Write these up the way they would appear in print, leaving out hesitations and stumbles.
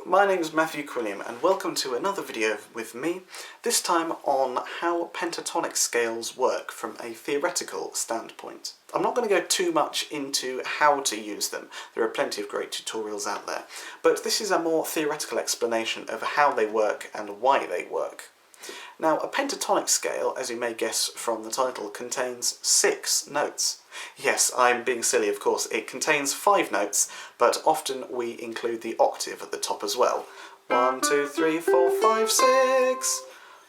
my name is Matthew Quilliam and welcome to another video with me, this time on how pentatonic scales work from a theoretical standpoint. I'm not going to go too much into how to use them, there are plenty of great tutorials out there, but this is a more theoretical explanation of how they work and why they work. Now, a pentatonic scale, as you may guess from the title, contains 6 notes. Yes, I'm being silly, of course. It contains 5 notes, but often we include the octave at the top as well. 1, 2, 3, 4, 5, 6.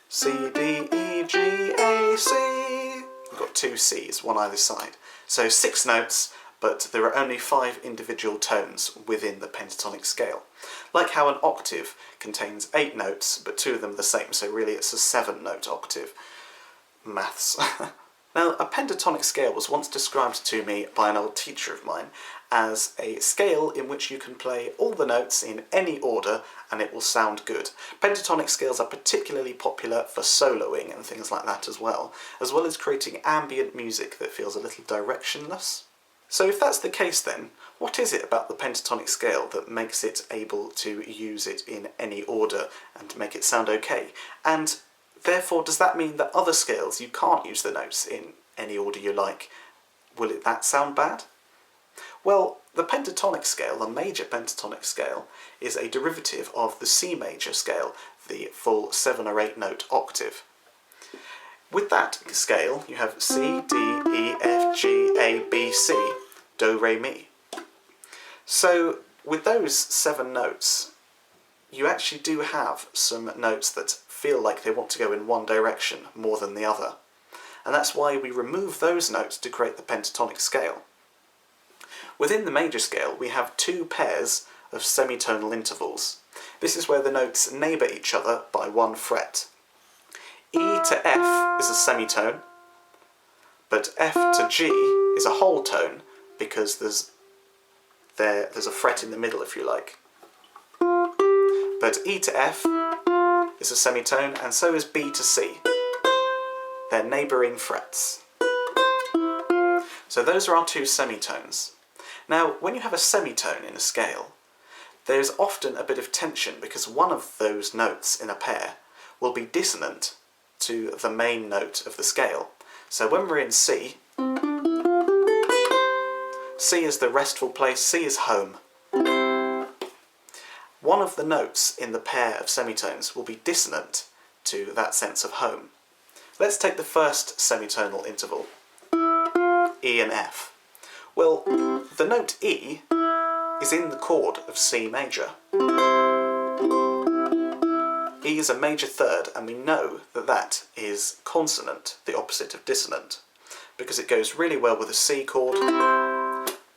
C, D, E, G, A, C. We've got 2 C's, one either side. So 6 notes, but there are only 5 individual tones within the pentatonic scale. Like how an octave contains 8 notes, but 2 of them are the same, so really it's a 7-note octave. Maths. Now, a pentatonic scale was once described to me by an old teacher of mine as a scale in which you can play all the notes in any order and it will sound good. Pentatonic scales are particularly popular for soloing and things like that as well as creating ambient music that feels a little directionless. So if that's the case then, what is it about the pentatonic scale that makes it able to use it in any order and to make it sound okay? And therefore, does that mean that other scales you can't use the notes in any order you like? Will that sound bad? Well, the pentatonic scale, the major pentatonic scale, is a derivative of the C major scale, the full 7 or 8 note octave. With that scale, you have C, D, E, F, G, A, B, C, Do, Re, Mi. So, with those 7 notes, you actually do have some notes that feel like they want to go in one direction more than the other. And that's why we remove those notes to create the pentatonic scale. Within the major scale, we have 2 pairs of semitonal intervals. This is where the notes neighbour each other by 1 fret. E to F is a semitone, but F to G is a whole tone because there's a fret in the middle, if you like. But E to F is a semitone, and so is B to C. They're neighbouring frets. So those are our 2 semitones. Now, when you have a semitone in a scale, there's often a bit of tension because one of those notes in a pair will be dissonant to the main note of the scale. So when we're in C, C is the restful place, C is home. One of the notes in the pair of semitones will be dissonant to that sense of home. Let's take the first semitonal interval, E and F. Well, the note E is in the chord of C major. E is a major third, and we know that that is consonant, the opposite of dissonant, because it goes really well with a C chord,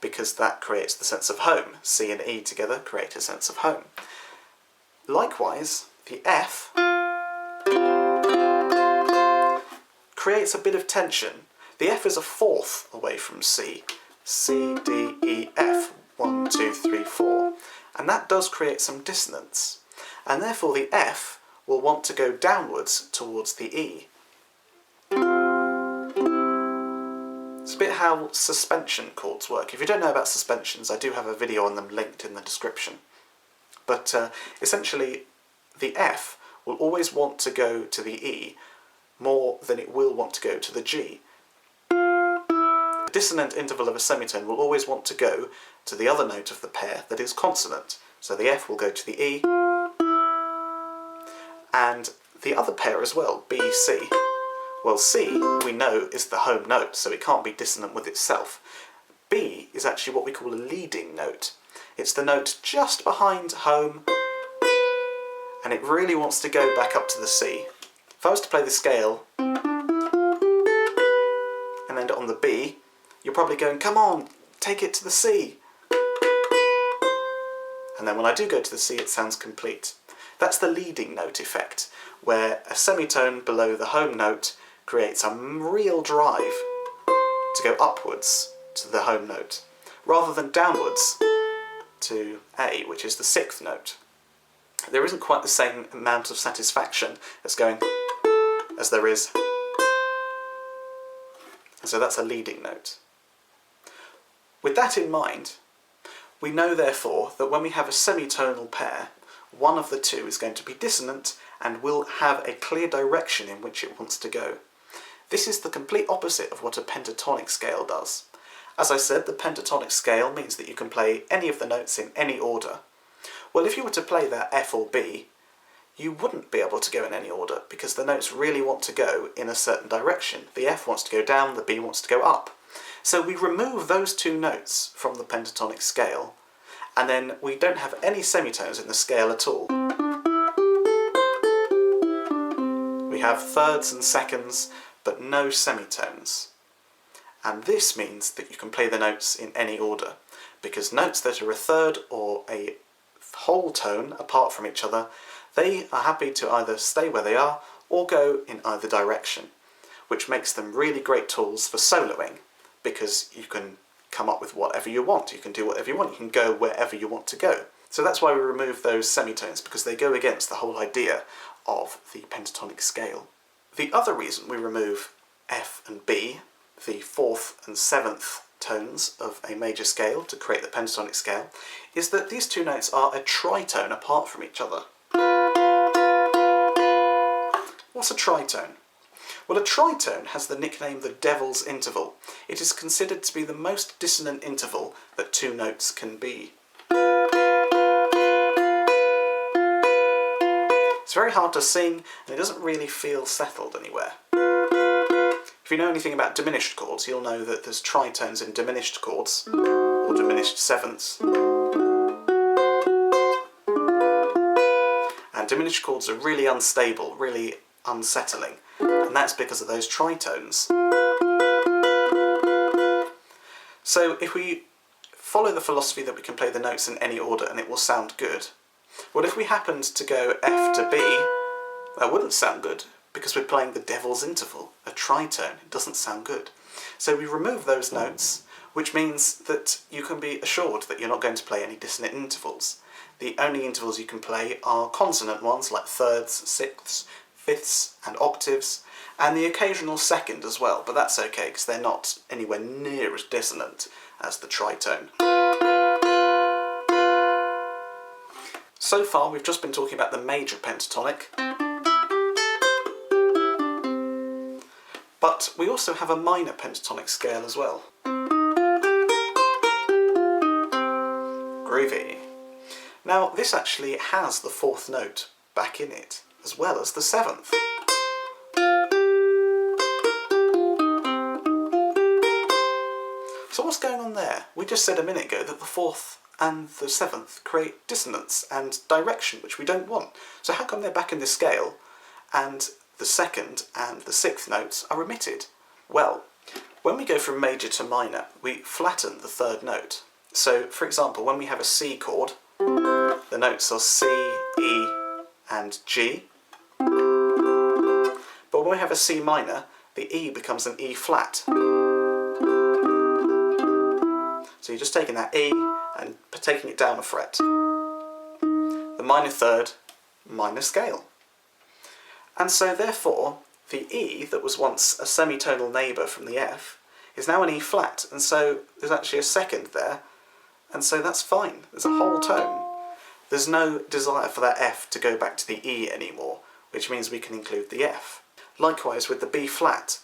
because that creates the sense of home. C and E together create a sense of home. Likewise, the F creates a bit of tension. The F is a 4th away from C. C, D, E, F, 1, 2, 3, 4. And that does create some dissonance. And therefore the F will want to go downwards towards the E. It's a bit how suspension chords work. If you don't know about suspensions, I do have a video on them linked in the description. But essentially, the F will always want to go to the E more than it will want to go to the G. The dissonant interval of a semitone will always want to go to the other note of the pair that is consonant. So the F will go to the E, and the other pair as well, B, C. Well, C, we know, is the home note, so it can't be dissonant with itself. B is actually what we call a leading note. It's the note just behind home, and it really wants to go back up to the C. If I was to play the scale and end it on the B, you're probably going, come on, take it to the C. And then when I do go to the C, it sounds complete. That's the leading note effect, where a semitone below the home note creates a real drive to go upwards to the home note, rather than downwards to A, which is the 6th note. There isn't quite the same amount of satisfaction as going as there is. So that's a leading note. With that in mind, we know therefore that when we have a semitonal pair, one of the two is going to be dissonant and will have a clear direction in which it wants to go. This is the complete opposite of what a pentatonic scale does. As I said, the pentatonic scale means that you can play any of the notes in any order. Well, if you were to play that F or B, you wouldn't be able to go in any order because the notes really want to go in a certain direction. The F wants to go down, the B wants to go up. So we remove those two notes from the pentatonic scale, and then we don't have any semitones in the scale at all. We have thirds and seconds, but no semitones. And this means that you can play the notes in any order, because notes that are a third or a whole tone apart from each other, they are happy to either stay where they are or go in either direction, which makes them really great tools for soloing, because you can come up with whatever you want, you can do whatever you want, you can go wherever you want to go. So that's why we remove those semitones, because they go against the whole idea of the pentatonic scale. The other reason we remove F and B, the fourth and seventh tones of a major scale to create the pentatonic scale, is that these two notes are a tritone apart from each other. What's a tritone? Well, a tritone has the nickname the devil's interval. It is considered to be the most dissonant interval that two notes can be. It's very hard to sing, and it doesn't really feel settled anywhere. If you know anything about diminished chords, you'll know that there's tritones in diminished chords, or diminished sevenths. And diminished chords are really unstable, really unsettling, and that's because of those tritones. So if we follow the philosophy that we can play the notes in any order and it will sound good, well, if we happened to go F to B, that wouldn't sound good, because we're playing the devil's interval, a tritone. It doesn't sound good. So we remove those notes, which means that you can be assured that you're not going to play any dissonant intervals. The only intervals you can play are consonant ones, like thirds, sixths, fifths and octaves, and the occasional second as well, but that's okay because they're not anywhere near as dissonant as the tritone. So far we've just been talking about the major pentatonic, but we also have a minor pentatonic scale as well. Groovy. Now this actually has the fourth note back in it, as well as the seventh. So what's going on there? We just said a minute ago that the fourth and the seventh create dissonance and direction, which we don't want. So how come they're back in this scale and the second and the sixth notes are omitted? Well, when we go from major to minor, we flatten the third note. So, for example, when we have a C chord, the notes are C, E and G. But when we have a C minor, the E becomes an E flat. So you're just taking that E and taking it down a fret. The minor third, minor scale. And so therefore, the E that was once a semitonal neighbour from the F is now an E flat, and so there's actually a second there, and so that's fine. There's a whole tone. There's no desire for that F to go back to the E anymore, which means we can include the F. Likewise with the B flat,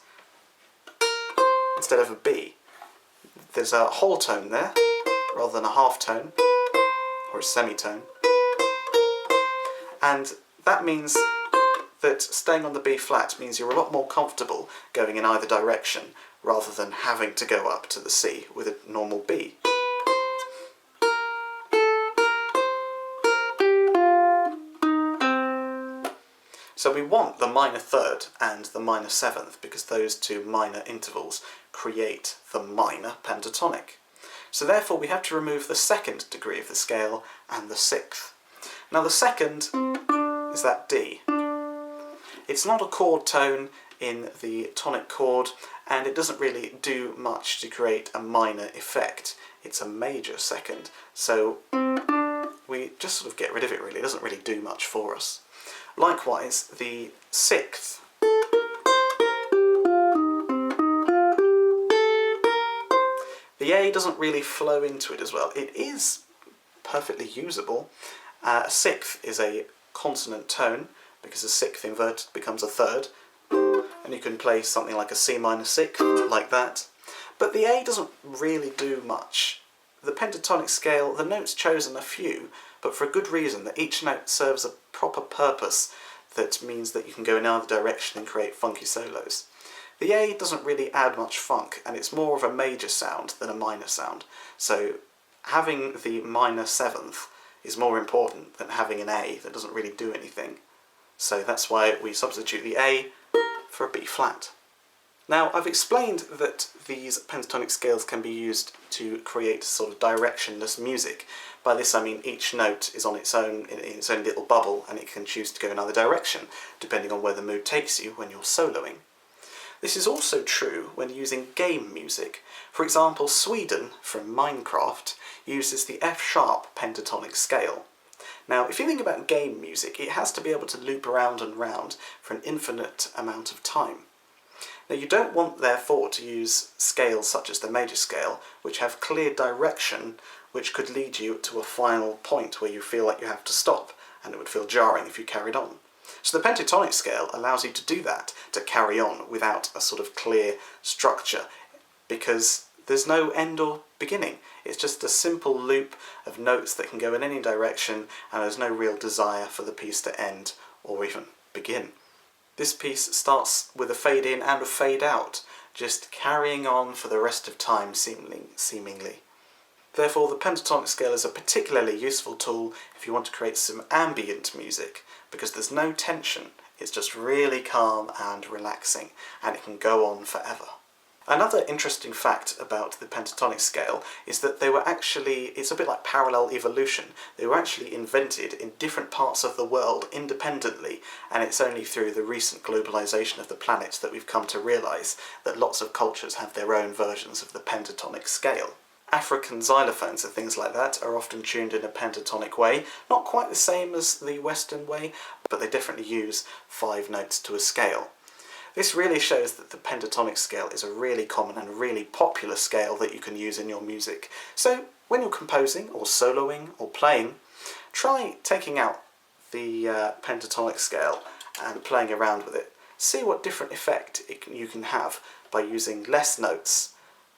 instead of a B, there's a whole tone there, rather than a half tone, or a semitone. And that means that staying on the B flat means you're a lot more comfortable going in either direction, rather than having to go up to the C with a normal B. So we want the minor third and the minor seventh because those two minor intervals create the minor pentatonic. So therefore we have to remove the second degree of the scale and the sixth. Now the second is that D. It's not a chord tone in the tonic chord, and it doesn't really do much to create a minor effect. It's a major second, so we just sort of get rid of it really. It doesn't really do much for us. Likewise, the sixth. The A doesn't really flow into it as well. It is perfectly usable, A sixth is a consonant tone, because a sixth inverted becomes a third, and you can play something like a C minor sixth, like that. But the A doesn't really do much. The pentatonic scale, the notes chosen are few, but for a good reason, that each note serves a proper purpose that means that you can go in either direction and create funky solos. The A doesn't really add much funk, and it's more of a major sound than a minor sound, so having the minor seventh is more important than having an A that doesn't really do anything. So that's why we substitute the A for a B flat. Now, I've explained that these pentatonic scales can be used to create sort of directionless music. By this I mean each note is on its own, in its own little bubble, and it can choose to go in either direction, depending on where the mood takes you when you're soloing. This is also true when using game music. For example, Sweden, from Minecraft, uses the F-sharp pentatonic scale. Now, if you think about game music, it has to be able to loop around and round for an infinite amount of time. Now, you don't want, therefore, to use scales such as the major scale, which have clear direction, which could lead you to a final point where you feel like you have to stop, and it would feel jarring if you carried on. So the pentatonic scale allows you to do that, to carry on without a sort of clear structure, because there's no end or beginning. It's just a simple loop of notes that can go in any direction, and there's no real desire for the piece to end or even begin. This piece starts with a fade in and a fade out, just carrying on for the rest of time seemingly. Therefore, the pentatonic scale is a particularly useful tool if you want to create some ambient music, because there's no tension, it's just really calm and relaxing, and it can go on forever. Another interesting fact about the pentatonic scale is that they were actually, it's a bit like parallel evolution, they were actually invented in different parts of the world independently, and it's only through the recent globalisation of the planet that we've come to realise that lots of cultures have their own versions of the pentatonic scale. African xylophones and things like that are often tuned in a pentatonic way, not quite the same as the Western way, but they definitely use 5 notes to a scale. This really shows that the pentatonic scale is a really common and really popular scale that you can use in your music. So when you're composing or soloing or playing, try taking out the pentatonic scale and playing around with it. See what different effect you can have by using less notes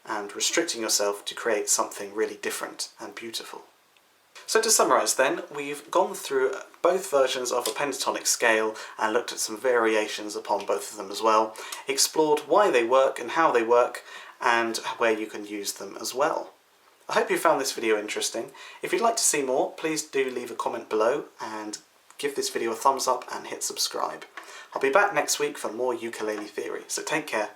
and restricting yourself to create something really different and beautiful. So to summarise then, we've gone through both versions of a pentatonic scale and looked at some variations upon both of them as well, explored why they work and how they work, and where you can use them as well. I hope you found this video interesting. If you'd like to see more, please do leave a comment below and give this video a thumbs up and hit subscribe. I'll be back next week for more ukulele theory, so take care.